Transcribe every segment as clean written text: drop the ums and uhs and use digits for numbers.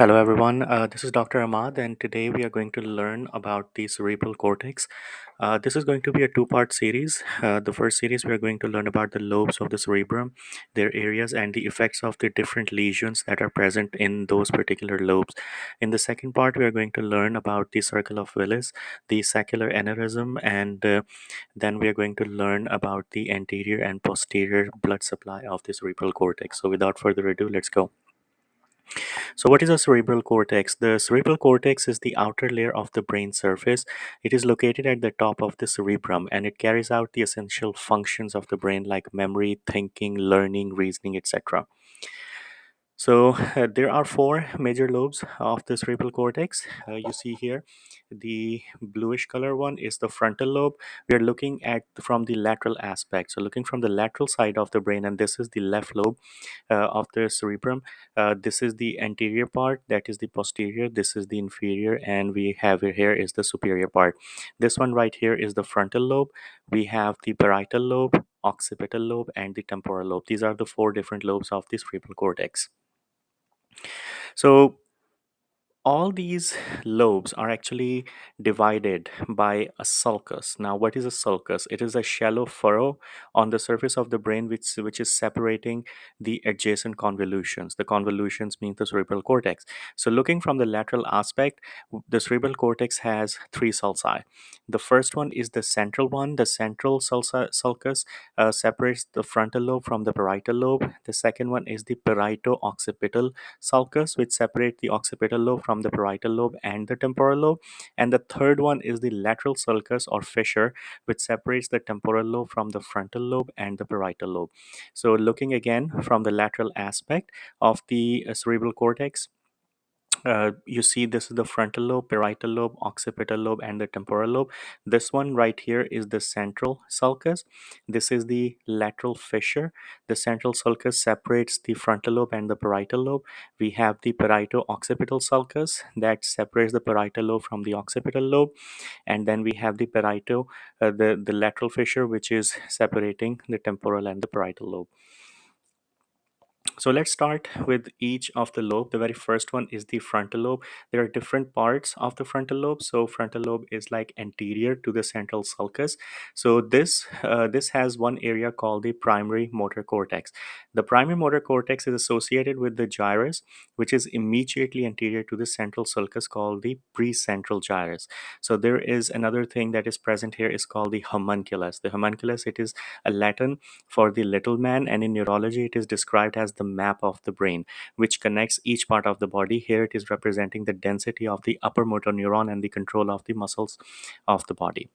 Hello, everyone. This is Dr. Ahmad, and today we are going to learn about the cerebral cortex. This is going to be a two-part series. The first series, we are going to learn about the lobes of the cerebrum, their areas, and the effects of the different lesions that are present in those particular lobes. In the second part, we are going to learn about the Circle of Willis, the Saccular Aneurysm, and then we are going to learn about the anterior and posterior blood supply of the cerebral cortex. So, without further ado, let's go. So, what is a cerebral cortex? The cerebral cortex is the outer layer of the brain surface. It is located at the top of the cerebrum and it carries out the essential functions of the brain like memory, thinking, learning, reasoning, etc. So there are four major lobes of the cerebral cortex. You see here, the bluish color one is the frontal lobe. We are looking at from the lateral aspect. So looking from the lateral side of the brain, and this is the left lobe of the cerebrum. This is the anterior part, that is the posterior. This is the inferior, and we have here is the superior part. This one right here is the frontal lobe. We have the parietal lobe, occipital lobe, and the temporal lobe. These are the four different lobes of the cerebral cortex. So all these lobes are actually divided by a sulcus. Now, what is a sulcus? It is a shallow furrow on the surface of the brain which is separating the adjacent convolutions. The convolutions mean the cerebral cortex. So looking from the lateral aspect, the cerebral cortex has three sulci. The first one is the central one. The central sulcus separates the frontal lobe from the parietal lobe. The second one is the parieto-occipital sulcus, which separate the occipital lobe from the parietal lobe and the temporal lobe. And the third one is the lateral sulcus or fissure, which separates the temporal lobe from the frontal lobe and the parietal lobe. So looking again from the lateral aspect of the cerebral cortex, you see this is the frontal lobe, parietal lobe, occipital lobe, and the temporal lobe. This one right here is the central sulcus. This is the lateral fissure. The central sulcus separates the frontal lobe and the parietal lobe. We have the parieto-occipital sulcus that separates the parietal lobe from the occipital lobe, and then we have the the lateral fissure, which is separating the temporal and the parietal lobe. So let's start with each of the lobe. The very first one is the frontal lobe. There are different parts of the frontal lobe. So frontal lobe is like anterior to the central sulcus. So this has one area called the primary motor cortex. The primary motor cortex is associated with the gyrus, which is immediately anterior to the central sulcus, called the precentral gyrus. So there is another thing that is present here is called the homunculus. The homunculus, it is a Latin for the little man, and in neurology it is described as the map of the brain which connects each part of the body. Here it is representing the density of the upper motor neuron and the control of the muscles of the body.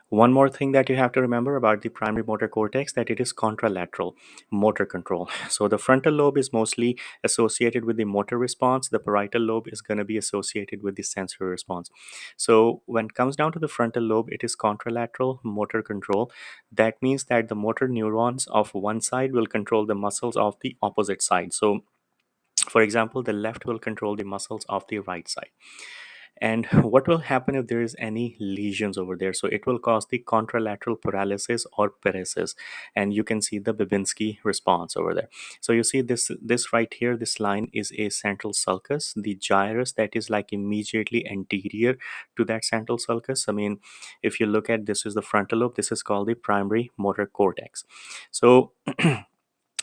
One more thing that you have to remember about the primary motor cortex, that it is contralateral motor control. So the frontal lobe is mostly associated with the motor response. The parietal lobe is going to be associated with the sensory response. So when it comes down to the frontal lobe, it is contralateral motor control. That means that the motor neurons of one side will control the muscles of the opposite side. So for example, the left will control the muscles of the right side. And what will happen if there is any lesions over there? So it will cause the contralateral paralysis or paresis, and you can see the Babinski response over there. So you see this right here, this line is a central sulcus, the gyrus that is like immediately anterior to that central sulcus. I mean, if you look at this is the frontal lobe, this is called the primary motor cortex. So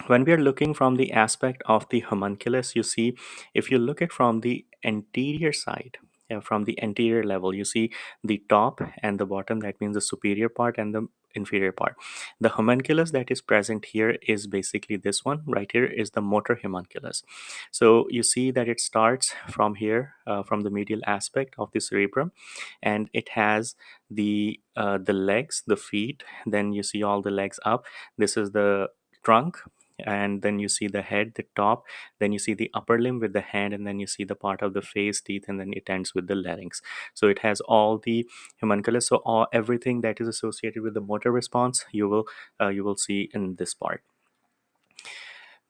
when we are looking from the aspect of the homunculus, you see, if you look at from the anterior side, from the anterior level, you see the top and the bottom, that means the superior part and the inferior part. The homunculus that is present here is basically this one right here is the motor homunculus. So you see that it starts from here, from the medial aspect of the cerebrum, and it has the legs, the feet, then you see all the legs up. This is the trunk, and then you see the head, the top, then you see the upper limb with the hand, and then you see the part of the face, teeth, and then it ends with the larynx. So it has all the homunculus. So everything that is associated with the motor response, you will see in this part.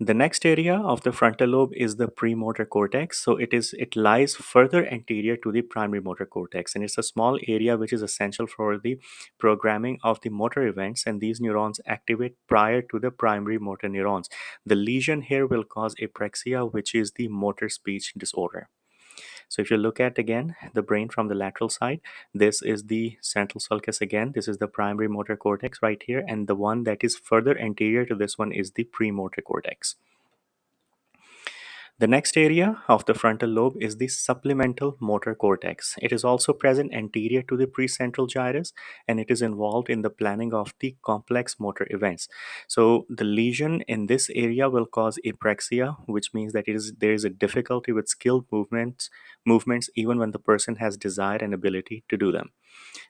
The next area of the frontal lobe is the premotor cortex. So it lies further anterior to the primary motor cortex, and it's a small area which is essential for the programming of the motor events, and these neurons activate prior to the primary motor neurons. The lesion here will cause apraxia, which is the motor speech disorder. So if you look at again the brain from the lateral side, this is the central sulcus again. This is the primary motor cortex right here, and the one that is further anterior to this one is the premotor cortex. The next area of the frontal lobe is the supplemental motor cortex. It is also present anterior to the precentral gyrus, and it is involved in the planning of the complex motor events. So the lesion in this area will cause apraxia, which means that there is a difficulty with skilled movements even when the person has desire and ability to do them.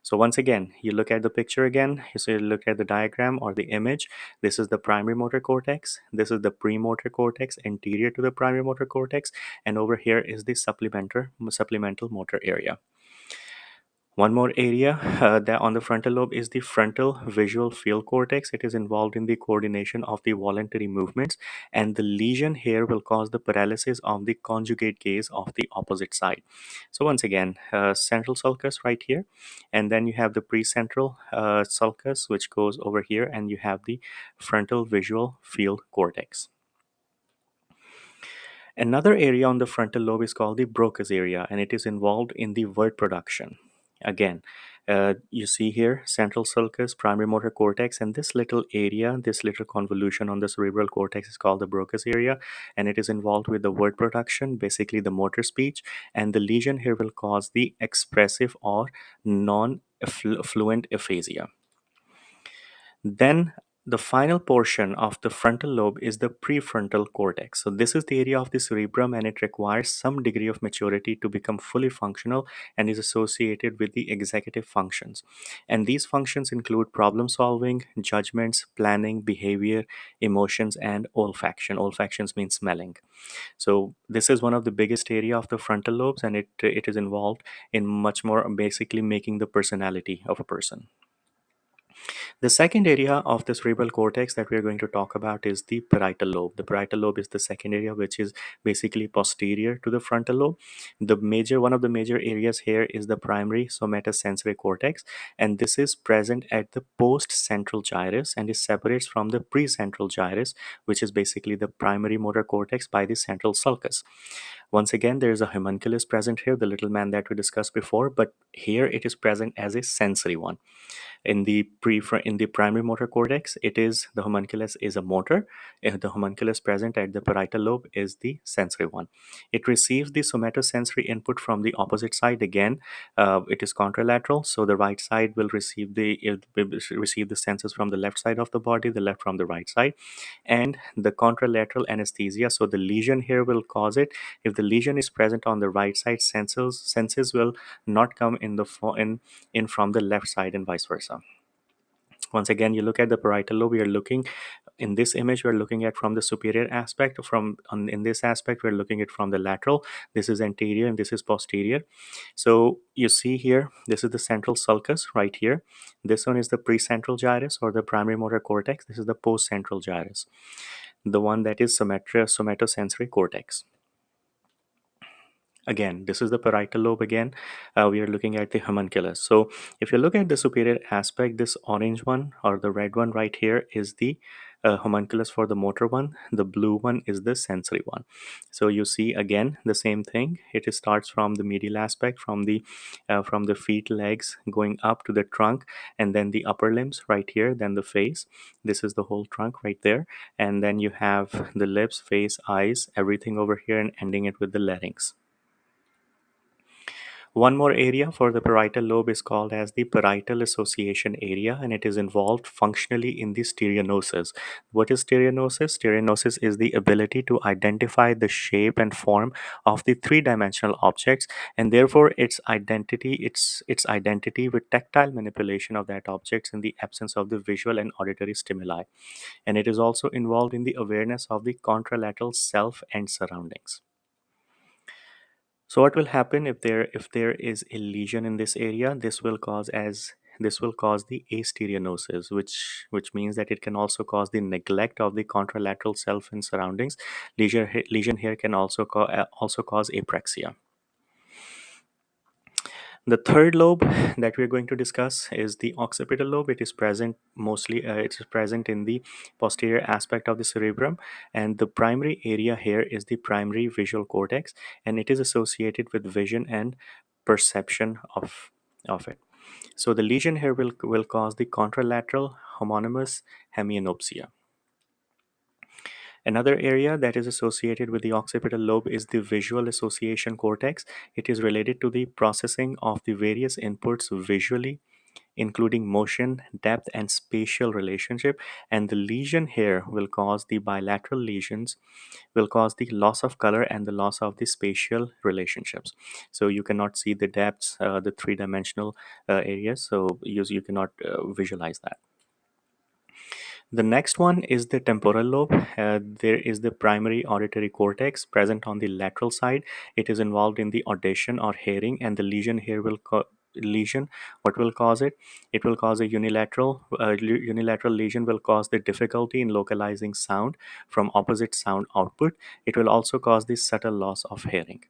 So once again, you look at the picture again, so you look at the diagram or the image. This is the primary motor cortex. This is the premotor cortex anterior to the primary motor cortex. And over here is the supplemental motor area. One more area that on the frontal lobe is the frontal visual field cortex. It is involved in the coordination of the voluntary movements, and the lesion here will cause the paralysis of the conjugate gaze of the opposite side. So once again, central sulcus right here, and then you have the precentral sulcus which goes over here, and you have the frontal visual field cortex. Another area on the frontal lobe is called the Broca's area, and it is involved in the word production. Again, you see here central sulcus, primary motor cortex, and this little area, this little convolution on the cerebral cortex is called the Broca's area, and it is involved with the word production, basically the motor speech, and the lesion here will cause the expressive or non-fluent aphasia. Then the final portion of the frontal lobe is the prefrontal cortex. So this is the area of the cerebrum, and it requires some degree of maturity to become fully functional and is associated with the executive functions. And these functions include problem solving, judgments, planning, behavior, emotions, and olfaction. Olfactions mean smelling. So this is one of the biggest area of the frontal lobes, and it is involved in much more basically making the personality of a person. The second area of the cerebral cortex that we are going to talk about is the parietal lobe. The parietal lobe is the second area, which is basically posterior to the frontal lobe. One of the major areas here is the primary somatosensory cortex, and this is present at the post-central gyrus and it separates from the precentral gyrus, which is basically the primary motor cortex, by the central sulcus. Once again, there is a homunculus present here, the little man that we discussed before, but here it is present as a sensory one. In the primary motor cortex, it is the homunculus is a motor. The homunculus present at the parietal lobe is the sensory one. It receives the somatosensory input from the opposite side. Again, it is contralateral, so the right side will receive the senses from the left side of the body, the left from the right side, and the contralateral anesthesia. So the lesion here will cause it. If the lesion is present on the right side, senses will not come in from the left side, and vice versa. Once again, you look at the parietal lobe, we are looking in this image, we're looking at from the superior aspect. In this aspect, we're looking at from the lateral. This is anterior and this is posterior. So you see here, this is the central sulcus right here. This one is the precentral gyrus or the primary motor cortex. This is the postcentral gyrus, the one that is somatosensory cortex. Again, this is the parietal lobe. Again, we are looking at the homunculus. So if you look at the superior aspect, this orange one or the red one right here is the homunculus for the motor one. The blue one is the sensory one. So you see again the same thing. It starts from the medial aspect, from the feet, legs, going up to the trunk, and then the upper limbs right here, then the face. This is the whole trunk right there, and then you have the lips, face, eyes, everything over here, and ending it with the larynx. One more area for the parietal lobe is called as the parietal association area, and it is involved functionally in the stereognosis. What is stereognosis? Stereognosis is the ability to identify the shape and form of the three-dimensional objects, and therefore its identity with tactile manipulation of that objects in the absence of the visual and auditory stimuli. And it is also involved in the awareness of the contralateral self and surroundings. So what will happen if there is a lesion in this area? This will cause as this will cause the astereonosis, which means that it can also cause the neglect of the contralateral self and surroundings. Lesion here can also cause apraxia. The third lobe that we're going to discuss is the occipital lobe. It is present mostly, it is present in the posterior aspect of the cerebrum, and the primary area here is the primary visual cortex, and it is associated with vision and perception of it. So the lesion here will cause the contralateral homonymous hemianopsia. Another area that is associated with the occipital lobe is the visual association cortex. It is related to the processing of the various inputs visually, including motion, depth, and spatial relationship. And the lesion here will cause the bilateral lesions, will cause the loss of color and the loss of the spatial relationships. So you cannot see the depths, the three-dimensional areas. So you cannot visualize that. The next one is the temporal lobe. There is the primary auditory cortex present on the lateral side. It is involved in the audition or hearing, and the lesion here lesion. What will cause it? It will cause a unilateral lesion. Will cause the difficulty in localizing sound from opposite sound output. It will also cause the subtle loss of hearing.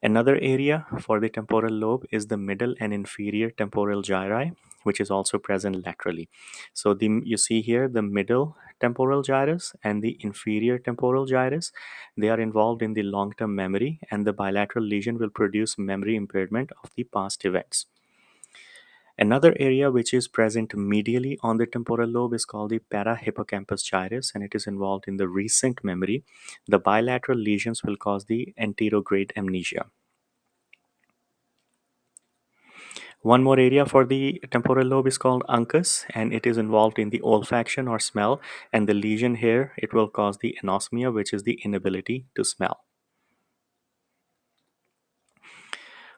Another area for the temporal lobe is the middle and inferior temporal gyri, which is also present laterally. So you see here the middle temporal gyrus and the inferior temporal gyrus. They are involved in the long-term memory, and the bilateral lesion will produce memory impairment of the past events. Another area which is present medially on the temporal lobe is called the parahippocampus gyrus, and it is involved in the recent memory. The bilateral lesions will cause the anterograde amnesia. One more area for the temporal lobe is called uncus, and it is involved in the olfaction or smell. And the lesion here, it will cause the anosmia, which is the inability to smell.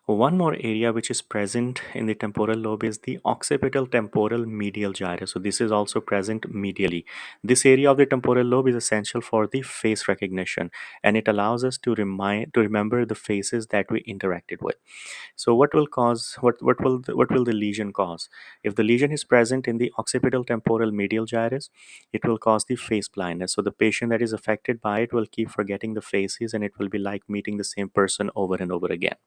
One more area which is present in the temporal lobe is the occipital temporal medial gyrus. So this is also present medially. This area of the temporal lobe is essential for the face recognition, and it allows us to remember the faces that we interacted with. So what will the lesion cause? If the lesion is present in the occipital temporal medial gyrus, it will cause the face blindness. So the patient that is affected by it will keep forgetting the faces, and it will be like meeting the same person over and over again.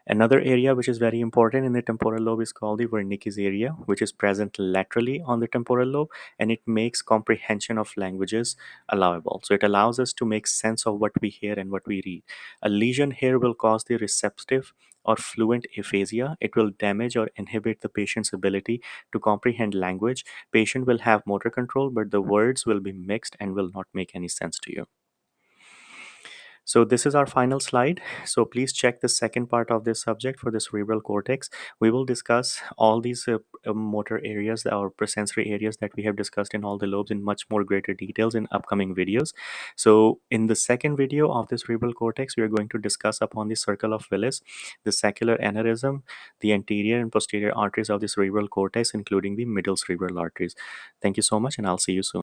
Another area which is very important in the temporal lobe is called the Wernicke's area, which is present laterally on the temporal lobe, and it makes comprehension of languages allowable. So it allows us to make sense of what we hear and what we read. A lesion here will cause the receptive or fluent aphasia. It will damage or inhibit the patient's ability to comprehend language. Patient will have motor control, but the words will be mixed and will not make any sense to you. So this is our final slide. So please check the second part of this subject for the cerebral cortex. We will discuss all these motor areas or sensory areas that we have discussed in all the lobes in much more greater details in upcoming videos. So in the second video of the cerebral cortex, we are going to discuss upon the Circle of Willis, the saccular aneurysm, the anterior and posterior arteries of the cerebral cortex, including the middle cerebral arteries. Thank you so much, and I'll see you soon.